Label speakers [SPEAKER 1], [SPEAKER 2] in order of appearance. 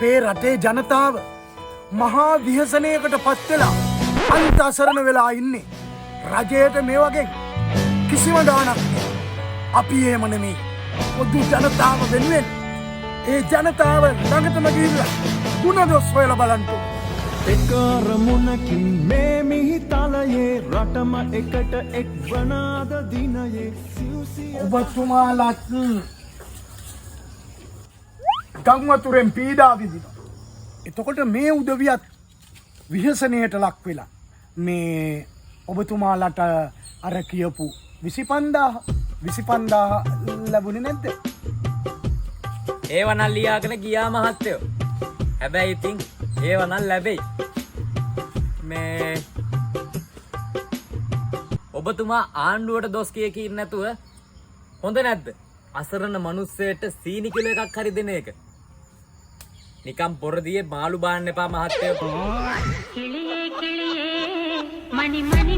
[SPEAKER 1] අපේ රටේ ජනතාව මහා විහසනයකට පත් වෙලා අන්ත අසරණ වෙලා ඉන්නේ. රජයට මේ වගේ කිසිම ගාණක් නැහැ. අපි එහෙම නෙමෙයි. පොදු ජනතාව වෙනුවෙන් ඒ ජනතාව ළඟටම ගිහිල්ලා ಗುಣදොස් හොයලා බලන්න.
[SPEAKER 2] එකරමුණකින් මේ මිහිතලයේ රටම එකට එක්වනාද දිනයේ
[SPEAKER 1] ඔබතුමාලත් ගංවතුරෙන් පීඩා විඳිනවා. එතකොට මේ උදවියත් විහසනයට ලක් වෙලා මේ ඔබතුමාලට අර කියපු 25,000 ලැබුණේ නැද්ද?
[SPEAKER 3] ඒව නම් ලියාගෙන ගියා මහත්තයෝ. හැබැයි ඉතින් ඒව නම් ලැබෙයි. මේ ඔබතුමා ආණ්ඩුවට දොස් කිය නැතුව හොඳ නැද්ද? අසරණ මිනිස්සෙට සීනි කිලෝ එකක් හරි දෙන එක. නිකම් පොරදියේ මාළු බාන්න එපා මහත්තයෝ.
[SPEAKER 4] කිලියේ කිලියේ මණි මණි